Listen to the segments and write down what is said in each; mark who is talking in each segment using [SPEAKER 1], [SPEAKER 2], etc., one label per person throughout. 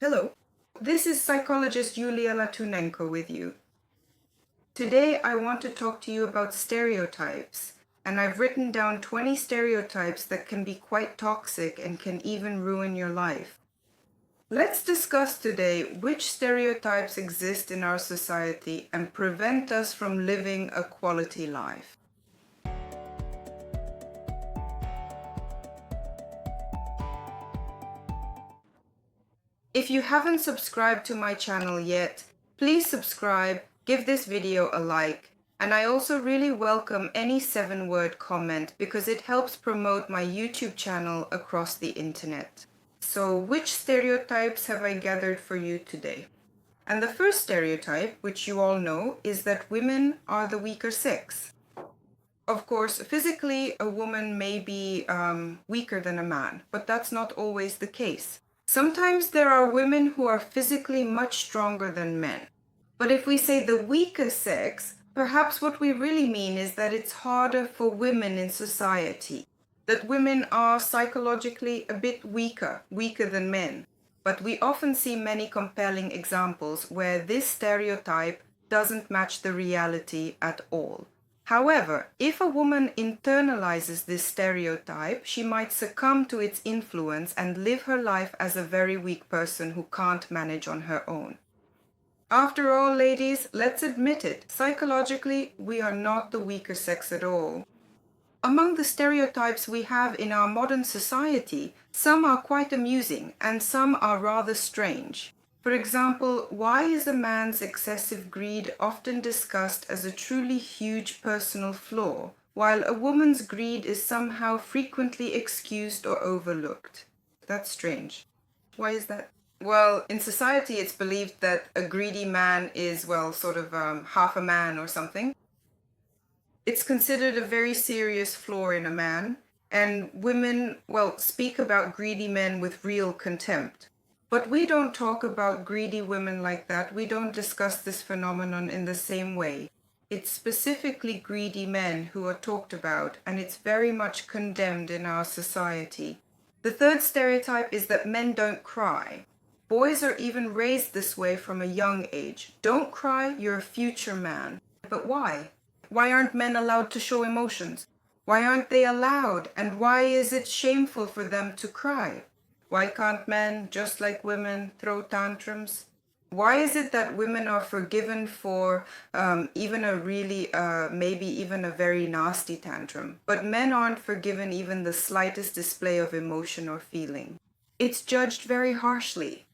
[SPEAKER 1] Hello, this is psychologist Yulia Latunenko with you. Today I want to talk to you about stereotypes, and I've written down 20 stereotypes that can be quite toxic and can even ruin your life. Let's discuss today which stereotypes exist in our society and prevent us from living a quality life. If you haven't subscribed to my channel yet, please subscribe, give this video a like, and I also really welcome any 7-word comment because it helps promote my YouTube channel across the internet. So which stereotypes have I gathered for you today? And the first stereotype, which you all know, is that women are the weaker sex. Of course, physically, a woman may be weaker than a man, but that's not always the case. Sometimes there are women who are physically much stronger than men. But if we say the weaker sex, perhaps what we really mean is that it's harder for women in society. That women are psychologically a bit weaker than men. But we often see many compelling examples where this stereotype doesn't match the reality at all. However, if a woman internalizes this stereotype, she might succumb to its influence and live her life as a very weak person who can't manage on her own. After all, ladies, let's admit it, psychologically, we are not the weaker sex at all. Among the stereotypes we have in our modern society, some are quite amusing and some are rather strange. For example, why is a man's excessive greed often discussed as a truly huge personal flaw, while a woman's greed is somehow frequently excused or overlooked? That's strange. Why is that? Well, in society it's believed that a greedy man is, half a man or something. It's considered a very serious flaw in a man, and women, speak about greedy men with real contempt. But we don't talk about greedy women like that. We don't discuss this phenomenon in the same way. It's specifically greedy men who are talked about, and it's very much condemned in our society. The third stereotype is that men don't cry. Boys are even raised this way from a young age. Don't cry, you're a future man. But why? Why aren't men allowed to show emotions? Why aren't they allowed? And why is it shameful for them to cry? Why can't men, just like women, throw tantrums? Why is it that women are forgiven for even a really, maybe even a very nasty tantrum, but men aren't forgiven even the slightest display of emotion or feeling? It's judged very harshly.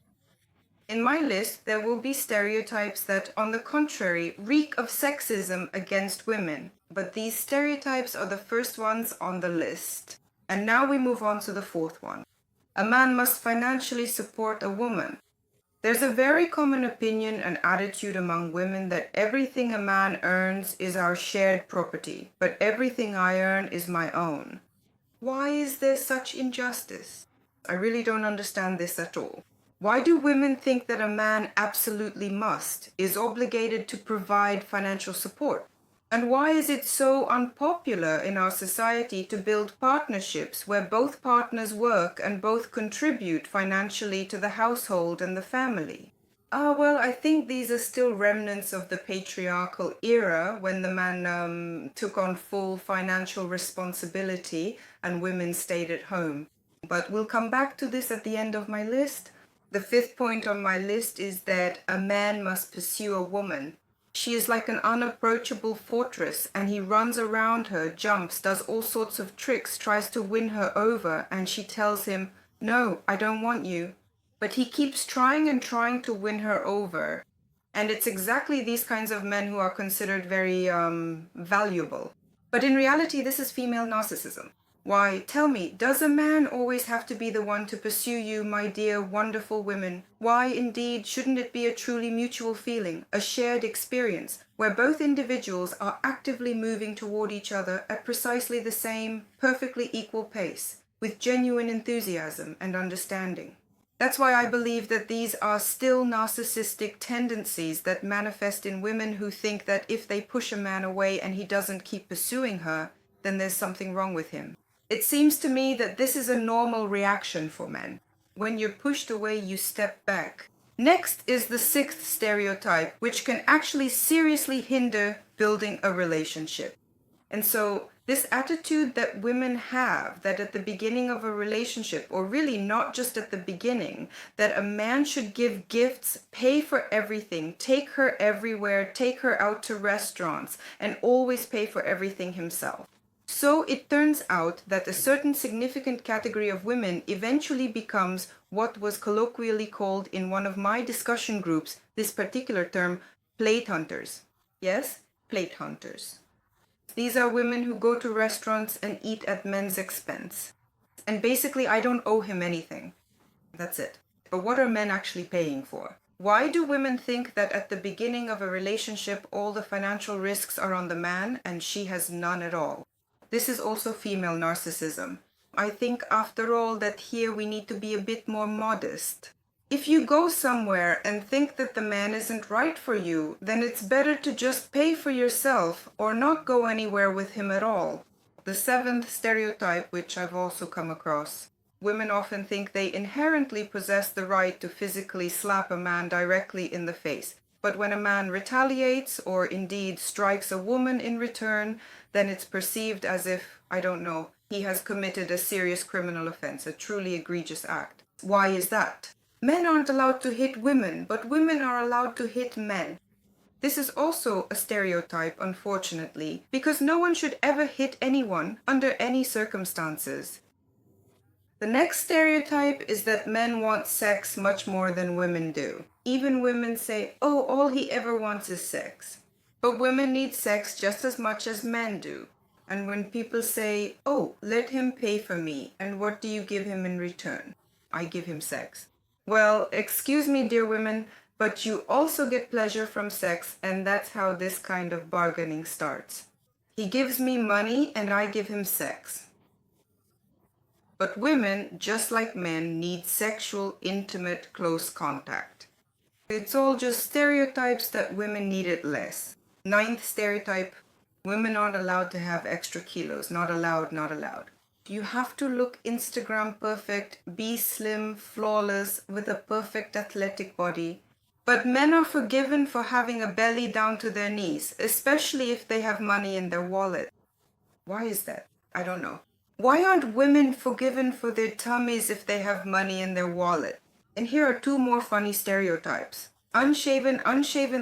[SPEAKER 1] In my list, there will be stereotypes that, on the contrary, reek of sexism against women, but these stereotypes are the first ones on the list. And now we move on to the fourth one. A man must financially support a woman. There's a very common opinion and attitude among women that everything a man earns is our shared property, but everything I earn is my own. Why is there such injustice? I really don't understand this at all. Why do women think that a man absolutely is obligated to provide financial support? And why is it so unpopular in our society to build partnerships where both partners work and both contribute financially to the household and the family? I think these are still remnants of the patriarchal era when the man took on full financial responsibility and women stayed at home. But we'll come back to this at the end of my list. The fifth point on my list is that a man must pursue a woman. She is like an unapproachable fortress, and he runs around her, jumps, does all sorts of tricks, tries to win her over, and she tells him, "No, I don't want you." But he keeps trying and trying to win her over. And it's exactly these kinds of men who are considered very valuable. But in reality, this is female narcissism. Why, tell me, does a man always have to be the one to pursue you, my dear, wonderful women? Why, indeed, shouldn't it be a truly mutual feeling, a shared experience, where both individuals are actively moving toward each other at precisely the same, perfectly equal pace, with genuine enthusiasm and understanding? That's why I believe that these are still narcissistic tendencies that manifest in women who think that if they push a man away and he doesn't keep pursuing her, then there's something wrong with him. It seems to me that this is a normal reaction for men. When you're pushed away, you step back. Next is the sixth stereotype, which can actually seriously hinder building a relationship. And so this attitude that women have, that at the beginning of a relationship, or really not just at the beginning, that a man should give gifts, pay for everything, take her everywhere, take her out to restaurants, and always pay for everything himself. So it turns out that a certain significant category of women eventually becomes what was colloquially called in one of my discussion groups, this particular term, plate hunters. Yes, plate hunters. These are women who go to restaurants and eat at men's expense. And basically, I don't owe him anything. That's it. But what are men actually paying for? Why do women think that at the beginning of a relationship, all the financial risks are on the man and she has none at all? This is also female narcissism. I think, after all, that here we need to be a bit more modest. If you go somewhere and think that the man isn't right for you, then it's better to just pay for yourself or not go anywhere with him at all. The seventh stereotype, which I've also come across. Women often think they inherently possess the right to physically slap a man directly in the face. But when a man retaliates or indeed strikes a woman in return, then it's perceived as if, I don't know, he has committed a serious criminal offense, a truly egregious act. Why is that? Men aren't allowed to hit women, but women are allowed to hit men. This is also a stereotype, unfortunately, because no one should ever hit anyone under any circumstances. The next stereotype is that men want sex much more than women do. Even women say, oh, all he ever wants is sex. But women need sex just as much as men do. And when people say, oh, let him pay for me, and what do you give him in return? I give him sex. Well, excuse me, dear women, but you also get pleasure from sex, and that's how this kind of bargaining starts. He gives me money and I give him sex. But women, just like men, need sexual, intimate, close contact. It's all just stereotypes that women need it less. Ninth stereotype, women aren't allowed to have extra kilos. Not allowed, not allowed. You have to look Instagram perfect, be slim, flawless, with a perfect athletic body. But men are forgiven for having a belly down to their knees, especially if they have money in their wallet. Why is that? I don't know. Why aren't women forgiven for their tummies if they have money in their wallet? And here are two more funny stereotypes. Unshaven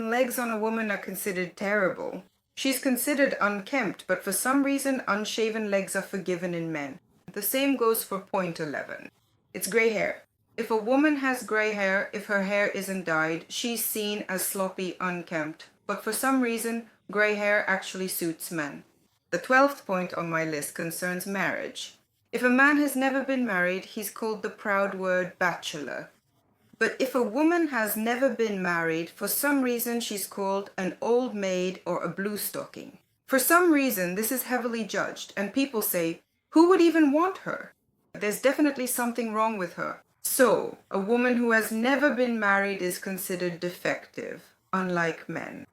[SPEAKER 1] legs on a woman are considered terrible. She's considered unkempt, but for some reason, unshaven legs are forgiven in men. The same goes for point 11. It's gray hair. If a woman has gray hair, if her hair isn't dyed, she's seen as sloppy, unkempt. But for some reason, gray hair actually suits men. The 12th point on my list concerns marriage. If a man has never been married, he's called the proud word bachelor. But if a woman has never been married, for some reason she's called an old maid or a blue stocking. For some reason, this is heavily judged, and people say, who would even want her? There's definitely something wrong with her. So, a woman who has never been married is considered defective, unlike men.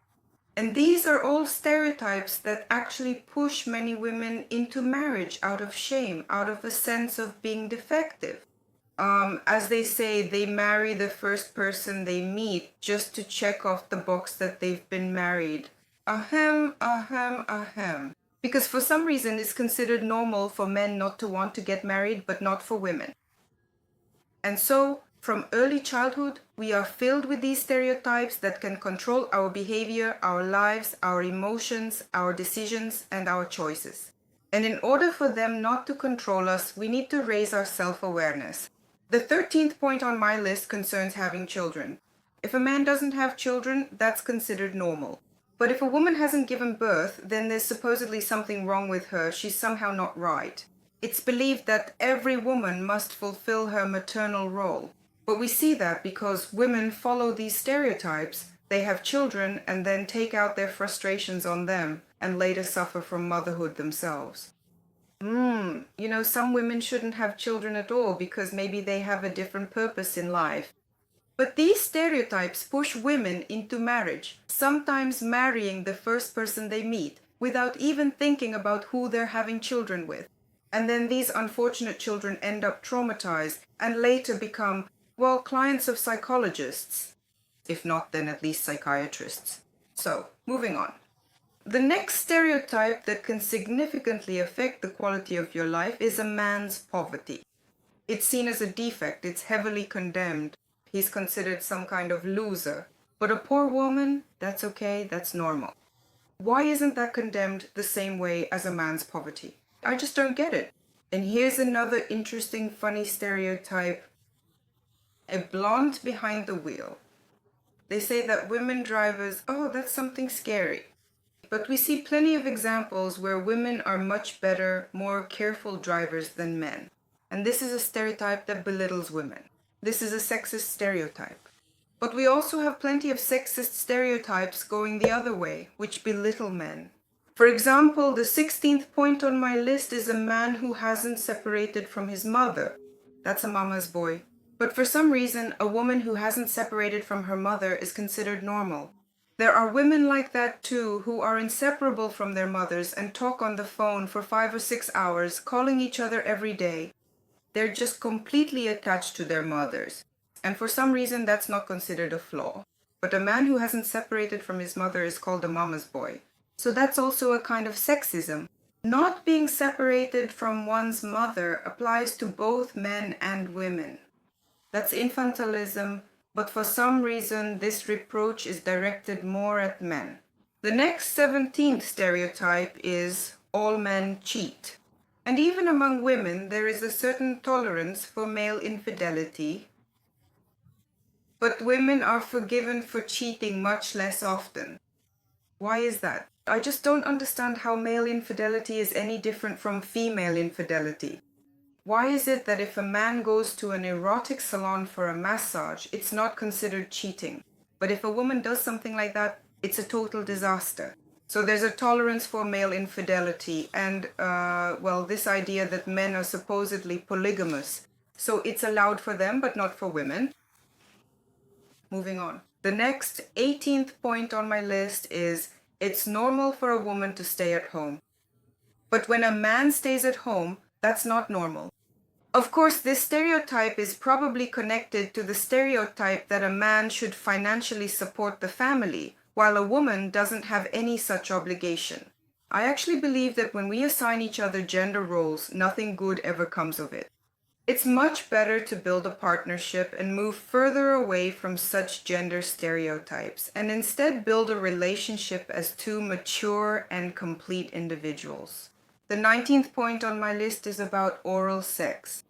[SPEAKER 1] And these are all stereotypes that actually push many women into marriage out of shame, out of a sense of being defective. As they say, they marry the first person they meet just to check off the box that they've been married. Ahem, ahem, ahem. Because for some reason it's considered normal for men not to want to get married, but not for women. And so, from early childhood, we are filled with these stereotypes that can control our behavior, our lives, our emotions, our decisions, and our choices. And in order for them not to control us, we need to raise our self-awareness. The 13th point on my list concerns having children. If a man doesn't have children, that's considered normal. But if a woman hasn't given birth, then there's supposedly something wrong with her. She's somehow not right. It's believed that every woman must fulfill her maternal role. But we see that because women follow these stereotypes, they have children and then take out their frustrations on them and later suffer from motherhood themselves. Some women shouldn't have children at all because maybe they have a different purpose in life. But these stereotypes push women into marriage, sometimes marrying the first person they meet without even thinking about who they're having children with. And then these unfortunate children end up traumatized and later become, well, clients of psychologists. If not, then at least psychiatrists. So, moving on. The next stereotype that can significantly affect the quality of your life is a man's poverty. It's seen as a defect, it's heavily condemned. He's considered some kind of loser. But a poor woman, that's okay, that's normal. Why isn't that condemned the same way as a man's poverty? I just don't get it. And here's another interesting, funny stereotype. A blonde behind the wheel. They say that women drivers, oh, that's something scary. But we see plenty of examples where women are much better, more careful drivers than men. And this is a stereotype that belittles women. This is a sexist stereotype. But we also have plenty of sexist stereotypes going the other way, which belittle men. For example, the 16th point on my list is a man who hasn't separated from his mother. That's a mama's boy. But for some reason, a woman who hasn't separated from her mother is considered normal. There are women like that too, who are inseparable from their mothers and talk on the phone for 5 or 6 hours, calling each other every day. They're just completely attached to their mothers. And for some reason, that's not considered a flaw. But a man who hasn't separated from his mother is called a mama's boy. So that's also a kind of sexism. Not being separated from one's mother applies to both men and women. That's infantilism, but for some reason this reproach is directed more at men. The next 17th stereotype is all men cheat. And even among women there is a certain tolerance for male infidelity, but women are forgiven for cheating much less often. Why is that? I just don't understand how male infidelity is any different from female infidelity. Why is it that if a man goes to an erotic salon for a massage, it's not considered cheating? But if a woman does something like that, it's a total disaster. So there's a tolerance for male infidelity and, this idea that men are supposedly polygamous. So it's allowed for them, but not for women. Moving on. The next 18th point on my list is it's normal for a woman to stay at home. But when a man stays at home, that's not normal. Of course, this stereotype is probably connected to the stereotype that a man should financially support the family, while a woman doesn't have any such obligation. I actually believe that when we assign each other gender roles, nothing good ever comes of it. It's much better to build a partnership and move further away from such gender stereotypes, and instead build a relationship as two mature and complete individuals. The 19th point on my list is about oral sex.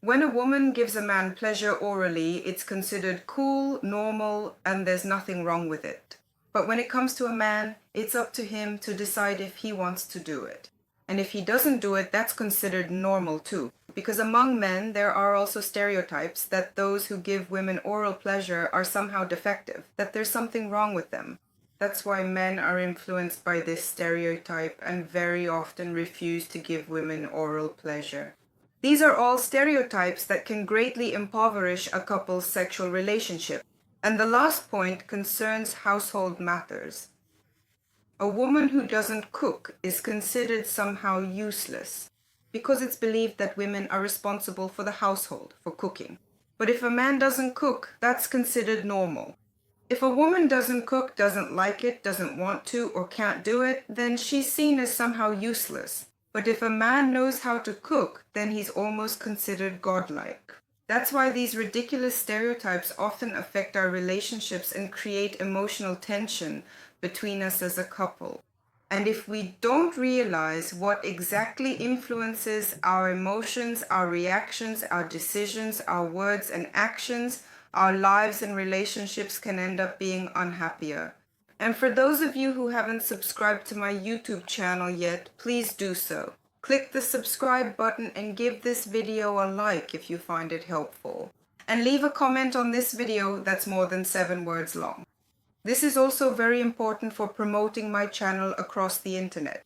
[SPEAKER 1] When a woman gives a man pleasure orally, it's considered cool, normal, and there's nothing wrong with it. But when it comes to a man, it's up to him to decide if he wants to do it. And if he doesn't do it, that's considered normal too. Because among men, there are also stereotypes that those who give women oral pleasure are somehow defective, that there's something wrong with them. That's why men are influenced by this stereotype and very often refuse to give women oral pleasure. These are all stereotypes that can greatly impoverish a couple's sexual relationship. And the last point concerns household matters. A woman who doesn't cook is considered somehow useless, because it's believed that women are responsible for the household, for cooking. But if a man doesn't cook, that's considered normal. If a woman doesn't cook, doesn't like it, doesn't want to, or can't do it, then she's seen as somehow useless. But if a man knows how to cook, then he's almost considered godlike. That's why these ridiculous stereotypes often affect our relationships and create emotional tension between us as a couple. And if we don't realize what exactly influences our emotions, our reactions, our decisions, our words and actions, our lives and relationships can end up being unhappier. And for those of you who haven't subscribed to my YouTube channel yet, please do so. Click the subscribe button and give this video a like if you find it helpful. And leave a comment on this video that's more than 7 words long. This is also very important for promoting my channel across the internet.